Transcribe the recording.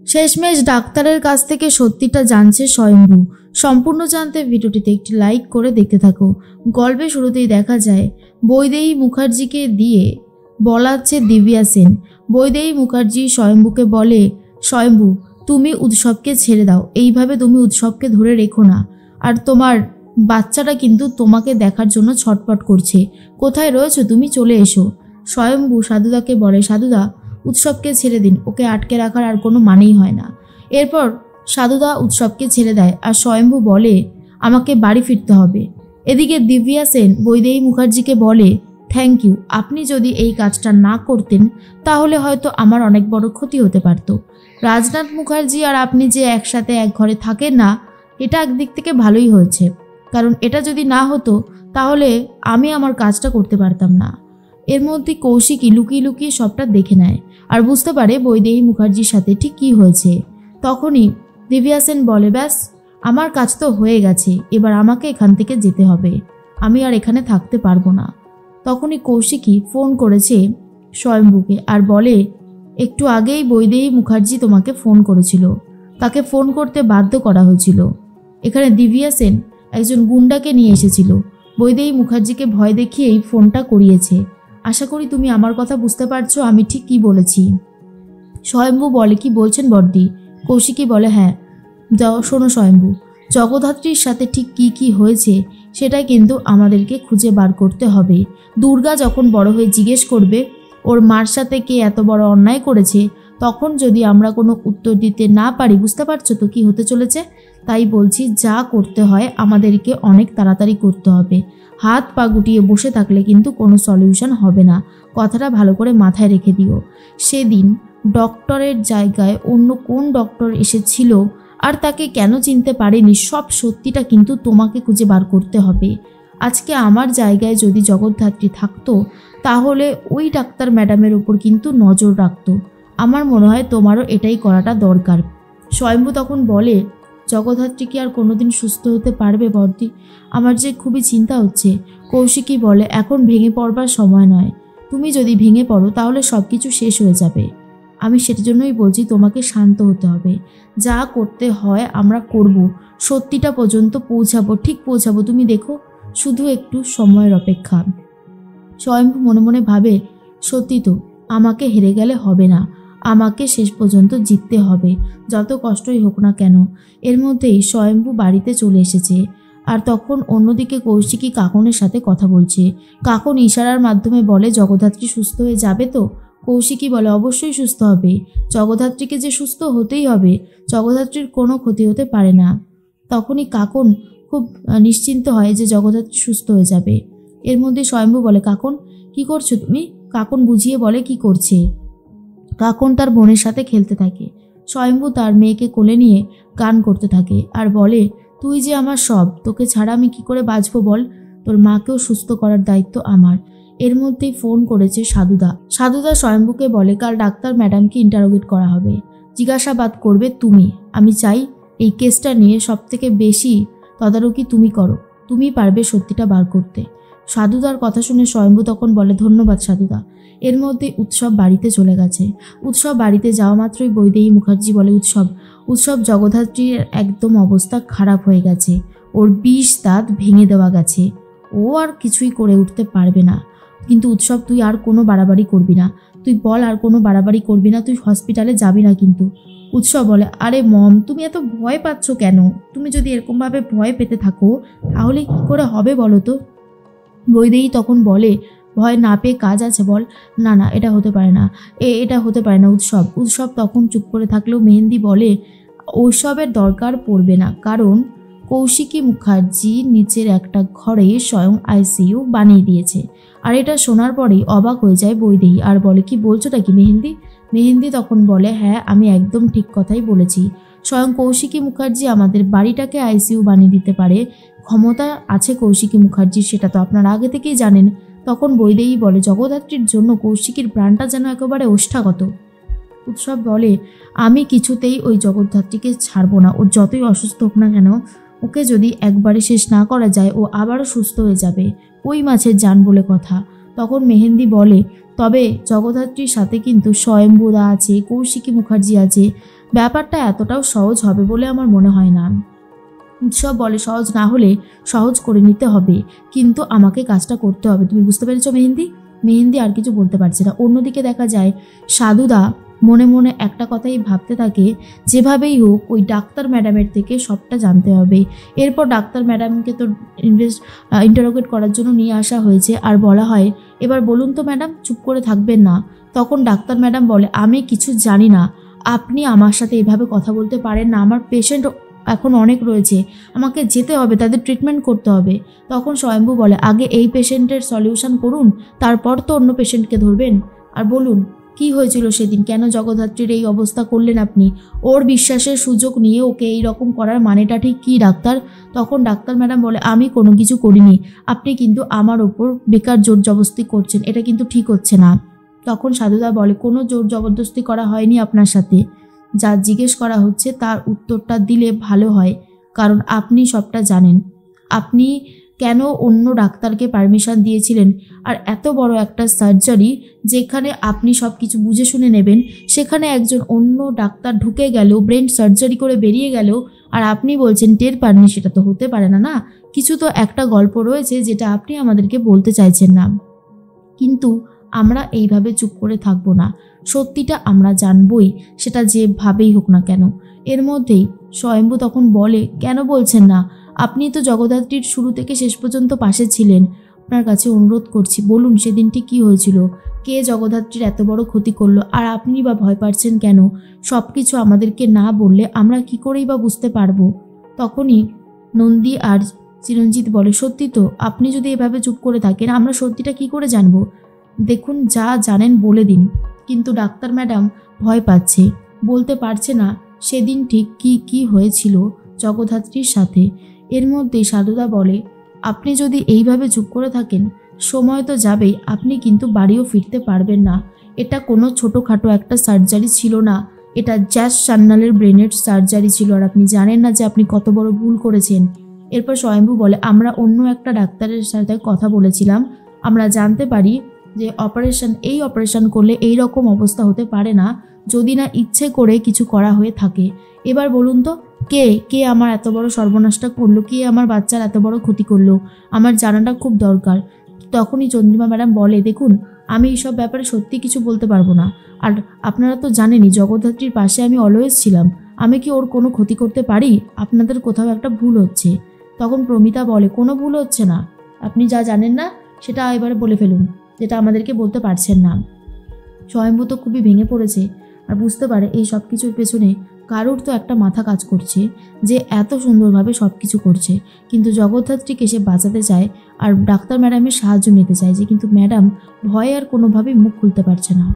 শেষমেশ ডাক্তারের কাছ থেকে সত্যিটা জানছে স্বয়ম্ভু। সম্পূর্ণ জানতে ভিডিওটিতে একটি লাইক করে দেখতে থাকো। গল্পের শুরুতেই দেখা যায় বৈদেহী মুখার্জিকে দিয়ে বলাচ্ছে দিব্যা সেন। বৈদেহী মুখার্জি স্বয়ম্ভুকে বলে, স্বয়ম্ভু তুমি উৎসবকে ছেড়ে দাও, এইভাবে তুমি উৎসবকে ধরে রেখো না। আর তোমার বাচ্চাটা কিন্তু তোমাকে দেখার জন্য ছটপট করছে, কোথায় রয়েছো তুমি, চলে এসো। স্বয়ম্ভু সাধুদাকে বলে, সাধুদা উৎসবকে ছেড়ে দিন, ওকে আটকে রাখার আর কোনো মানেই হয় না। এরপর সাধুদা উৎসবকে ছেড়ে দেয় আর স্বয়ম্ভু বলে, আমাকে বাড়ি ফিরতে হবে। এদিকে দিব্যা সেন বৈদেহী মুখার্জিকে বলে, থ্যাংক ইউ, আপনি যদি এই কাজটা না করতেন তাহলে হয়তো আমার অনেক বড় ক্ষতি হতে পারত। রাজনাথ মুখার্জি আর আপনি যে একসাথে এক ঘরে থাকেন না, এটা একদিক থেকে ভালোই হয়েছে, কারণ এটা যদি না হতো তাহলে আমি আমার কাজটা করতে পারতাম না। এর মধ্যে কৌশিকী লুকিয়ে লুকিয়ে সবটা দেখে নেয় আর বুঝতে পারে বৈদেহী মুখার্জির সাথে ঠিক কী হয়েছে। তখনই দিব্যা সেন বলে, ব্যাস আমার কাজ তো হয়ে গেছে, এবার আমাকে এখান থেকে যেতে হবে, আমি আর এখানে থাকতে পারবো না। তখনই কৌশিকী ফোন করেছে স্বয়ম্ভুকে আর বলে, একটু আগেই বৈদেহী মুখার্জি তোমাকে ফোন করেছিল, তাকে ফোন করতে বাধ্য করা হয়েছিল। এখানে দিব্যা সেন একজন গুন্ডাকে নিয়ে এসেছিল, বৈদেহী মুখার্জিকে ভয় দেখিয়েই ফোনটা করিয়েছে। আশা করি তুমি আমার কথা বুঝতে পারছো আমি ঠিক কী বলেছি। স্বয়ম্ভু বলে, কি বলছেন বড়দি? কৌশিকী বলে, হ্যাঁ শোনো স্বয়ম্ভু, জগদ্ধাত্রীর সাথে ঠিক কি কি হয়েছে সেটাই কিন্তু আমাদেরকে খুঁজে বার করতে হবে। দুর্গা যখন বড় হয়ে জিজ্ঞেস করবে ওর মার সাথে কে এত বড় অন্যায় করেছে, তখন যদি আমরা কোনো উত্তর দিতে না পারি, বুঝতে পারছো তো কি হতে চলেছে। তাই বলছি, যা করতে হয় আমাদেরকে অনেক তাড়াতাড়ি করতে হবে। হাত পা গুটিয়ে বসে থাকলে কিন্তু কোনো সলিউশন হবে না, কথাটা ভালো করে মাথায় রেখে দিও। সেদিন ডক্টরের জায়গায় অন্য কোন ডক্টর এসেছিল আর তাকে কেন চিনতে পারেনি, সব সত্যিটা কিন্তু তোমাকে খুঁজে বার করতে হবে। আজকে আমার জায়গায় যদি জগদ্ধাত্রী থাকতো তাহলে ওই ডাক্তার ম্যাডামের উপর কিন্তু নজর রাখতো। আমার মনে হয় তোমারও এটাই করাটা দরকার। স্বয়ম্ভু তখন বলে, জগদ্ধাত্রী কি আর কোনোদিন সুস্থ হতে পারবে বর্দি? আমার যে খুবই চিন্তা হচ্ছে। কৌশিকী বলে, এখন ভেঙে পড়বার সময় নয়, তুমি যদি ভেঙে পড়ো তাহলে সব কিছু শেষ হয়ে যাবে। আমি সেটার জন্যই বলছি তোমাকে শান্ত হতে হবে, যা করতে হয় আমরা করব, সত্যিটা পর্যন্ত পৌঁছাবো, ঠিক পৌঁছাবো, তুমি দেখো, শুধু একটু সময়ের অপেক্ষা। স্বয়ম্ভু মনে মনে ভাবে, সত্যি তো, আমাকে হেরে গেলে হবে না, আমাকে শেষ পর্যন্ত জিততে হবে, যত কষ্টই হোক না কেন। এর মধ্যেই স্বয়ম্ভু বাড়িতে চলে এসেছে আর তখন অন্যদিকে কৌশিকী কাকনের সাথে কথা বলছে। কাকন ইশারার মাধ্যমে বলে, জগদ্ধাত্রী সুস্থ হয়ে যাবে তো? কৌশিকী বলে, অবশ্যই সুস্থ হবে, জগদ্ধাত্রীকে যে সুস্থ হতেই হবে, জগদ্ধাত্রীর কোনো ক্ষতি হতে পারে না। তখনই কাকন খুব নিশ্চিন্ত হয় যে জগদ্ধাত্রী সুস্থ হয়ে যাবে। এর মধ্যে স্বয়ম্ভু বলে, কাকন কি করছো তুমি? কাকন বুঝিয়ে বলে কি করছে। কাকন তার বোনের সাথে খেলতে থাকে। স্বয়ম্ভু তার মেয়েকে কোলে নিয়ে গান করতে থাকে আর বলে, তুই যে আমার সব, তোকে ছাড়া আমি কি করে বাঁচবো বল, তোর মাকেও সুস্থ করার দায়িত্ব আমার। এর মধ্যেই ফোন করেছে সাধুদা। সাধুদা স্বয়ম্ভুকে বলে, কাল ডাক্তার ম্যাডামকে ইন্টারোগেট করা হবে, জিজ্ঞাসাবাদ করবে তুমি। আমি চাই এই কেসটা নিয়ে সব থেকে বেশি তদারকি তুমি করো, তুমি পারবে সত্যিটা বার করতে। সাধুদার কথা শুনে স্বয়ম্ভু তখন বলে, ধন্যবাদ সাধুদা। এর মধ্যে উৎসব বাড়িতে চলে গেছে। উৎসব বাড়িতে যাওয়া মাত্রই বৈদেহী মুখার্জি বলে, উৎসব জগদ্ধাত্রীর একদম অবস্থা খারাপ হয়ে গেছে, ওর 20 দাঁত ভেঙে দেওয়া গেছে, ও আর কিছুই করে উঠতে পারবে না। কিন্তু উৎসব তুই আর কোনো বাড়াবাড়ি করবি না, তুই বল আর কোনো বাড়াবাড়ি করবি না, তুই হসপিটালে যাবি না কিন্তু। উৎসব বলে, আরে মম তুমি এত ভয় পাচ্ছ কেন? তুমি যদি এরকমভাবে ভয় পেতে থাকো তাহলে কি করে হবে বলো তো? বৈদেহী তখন বলে, ভয় না পেয়ে কাজ আছে বল। না না, এটা হতে পারে না, এটা হতে পারে না। উৎসব তখন চুপ করে থাকলেও মেহেন্দি বলে, ওসবের দরকার পড়বে না, কারণ কৌশিকী মুখার্জি নিচের একটা ঘরে স্বয়ং আইসিইউ বানিয়ে দিয়েছে। আর এটা শোনার পরেই অবাক হয়ে যায় বৈদেহী আর বলে, কি বলছোটা কি মেহেন্দি? মেহেন্দি তখন বলে, হ্যাঁ আমি একদম ঠিক কথাই বলেছি, স্বয়ং কৌশিকী মুখার্জি আমাদের বাড়িটাকে আইসিইউ বানিয়ে দিতে পারে, ক্ষমতা আছে কৌশিকী মুখার্জির, সেটা তো আপনারা আগে থেকেই জানেন। তখন বৈদেহী বলে, জগদ্ধাত্রীর জন্য কৌশিকীর প্রাণটা যেন একেবারে ওষ্ঠাগত। উৎসব বলে, আমি কিছুতেই ওই জগদ্ধাত্রীকে ছাড়বো না, ও যতই অসুস্থ হোক না কেন, ওকে যদি একবারে শেষ না করা যায় ও আবারও সুস্থ হয়ে যাবে, ওই মাছের জান বলে কথা। তখন মেহেন্দি বলে, তবে জগদ্ধাত্রীর সাথে কিন্তু স্বয়ম্ভুদা আছে, কৌশিকী মুখার্জি আছে, ব্যাপারটা এতটাও সহজ হবে বলে আমার মনে হয় না। উৎসব বলে, সহজ না হলে সহজ করে নিতে হবে, কিন্তু আমাকে কাজটা করতে হবে, তুমি বুঝতে পেরেছো মেহেন্দি? মেহেন্দি আর কিছু বলতে পারছে না। অন্যদিকে দেখা যায় সাধুদা মনে মনে একটা কথাই ভাবতে থাকে, যেভাবেই হোক ওই ডাক্তার ম্যাডামের থেকে সবটা জানতে হবে। এরপর ডাক্তার ম্যাডামকে তো ইন্টারোগেট করার জন্য নিয়ে আসা হয়েছে, আর বলা হয়, এবার বলুন তো ম্যাডাম, চুপ করে থাকবেন না। তখন ডাক্তার ম্যাডাম বলে, আমি কিছু জানি না, আপনি আমার সাথে এভাবে কথা বলতে পারেন না, আমার পেশেন্ট এখন অনেক রয়েছে, আমাকে যেতে হবে, তাদের ট্রিটমেন্ট করতে হবে। তখন স্বয়ম্ভু বলে, আগে এই পেশেন্টের সলিউশন করুন, তারপর তো অন্য পেশেন্টকে ধরবেন। আর বলুন কি হয়েছিল সেদিন, কেন জগদ্ধাত্রীর এই অবস্থা করলেন আপনি? ওর বিশ্বাসের সুযোগ নিয়ে ওকে এই রকম করার মানেটা ঠিক কী ডাক্তার? তখন ডাক্তার ম্যাডাম বলে, আমি কোনো কিছু করিনি, আপনি কিন্তু আমার ওপর বেকার জোর জবরদস্তি করছেন, এটা কিন্তু ঠিক হচ্ছে না। তখন সাধুদা বলে, কোনো জোর জবরদস্তি করা হয়নি আপনার সাথে, যা জিজ্ঞেস করা হচ্ছে তার উত্তরটা দিলে ভালো হয়, কারণ আপনি সবটা জানেন। আপনি কেন অন্য ডাক্তারকে পারমিশন দিয়েছিলেন? আর এত বড় একটা সার্জারি যেখানে আপনি সব কিছু বুঝে শুনে নেবেন, সেখানে একজন অন্য ডাক্তার ঢুকে গেল, ব্রেন সার্জারি করে বেরিয়ে গেল, আর আপনি বলছেন টের পাননি? সেটা তো হতে পারে না, না? কিছু তো একটা গল্প রয়েছে যেটা আপনি আমাদেরকে বলতে চাইছেন না। কিন্তু আমরা এইভাবে চুপ করে থাকবো না, সত্যিটা আমরা জানবই, সেটা যেভাবেই হোক না কেন। এর মধ্যেই স্বয়ম্ভু তখন বলে, কেন বলছেন না? আপনি তো জগদ্ধাত্রীর শুরু থেকে শেষ পর্যন্ত পাশে ছিলেন, আপনার কাছে অনুরোধ করছি, বলুন সেদিনটি কি হয়েছিল, কে জগদ্ধাত্রীর এত বড় ক্ষতি করলো, আর আপনি বা ভয় পাচ্ছেন কেন? সব কিছু আমাদেরকে না বললে আমরা কি করেই বা বুঝতে পারবো? তখনই নন্দী আর চিরঞ্জিত বলে, সত্যি তো, আপনি যদি এভাবে চুপ করে থাকেন আমরা সত্যিটা কি করে জানবো? দেখুন, যা জানেন বলে দিন। কিন্তু ডাক্তার ম্যাডাম ভয় পাচ্ছে, বলতে পারছে না সেদিন ঠিক কি কি হয়েছিল জগদ্ধাত্রীর সাথে। এর মধ্যেই সাধুদা বলে, আপনি যদি এইভাবে চুপ করে থাকেন, সময় তো যাবেই, আপনি কিন্তু বাড়িও ফিরতে পারবেন না। এটা কোনো ছোটোখাটো একটা সার্জারি ছিল না, এটা জ্যাস সান্যালের ব্রেনের সার্জারি ছিল, আর আপনি জানেন না যে আপনি কত বড় ভুল করেছেন। এরপর স্বয়ম্ভু বলে, আমরা অন্য একটা ডাক্তারের সাথে কথা বলেছিলাম, আমরা জানতে পারি যে এই অপারেশন করলে এই রকম অবস্থা হতে পারে না, যদি না ইচ্ছে করে কিছু করা হয়ে থাকে। এবার বলুন তো, কে আমার এত বড় সর্বনাশটা করলো, কে আমার বাচ্চার এত বড় ক্ষতি করলো, আমার জানাটা খুব দরকার। তখনই চন্দ্রিমা ম্যাডাম বলে, দেখুন, আমি এইসব ব্যাপারে সত্যি কিছু বলতে পারবো না, আর আপনারা তো জানেনই জগদ্ধাত্রীর পাশে আমি অলওয়েজ ছিলাম, আমি কি ওর কোনো ক্ষতি করতে পারি? আপনাদের কোথাও একটা ভুল হচ্ছে। তখন প্রমিতা বলে, কোনো ভুল হচ্ছে না, আপনি যা জানেন না সেটা এবারে বলে ফেলুন, যেটা আমাদেরকে বলতে পারছেন না। স্বয়ম্ভু তো খুবই ভেঙে পড়েছে, আর বুঝতে পারে এই সব কিছুর পেছনে কারোর তো একটা মাথা কাজ করছে, যে এত সুন্দরভাবে সব কিছু করছে, কিন্তু জগদ্ধাত্রীকে সে বাঁচাতে চায় আর ডাক্তার ম্যাডামের সাহায্য নিতে চায়, যে কিন্তু ম্যাডাম ভয়ে আর কোনোভাবেই মুখ খুলতে পারছে না।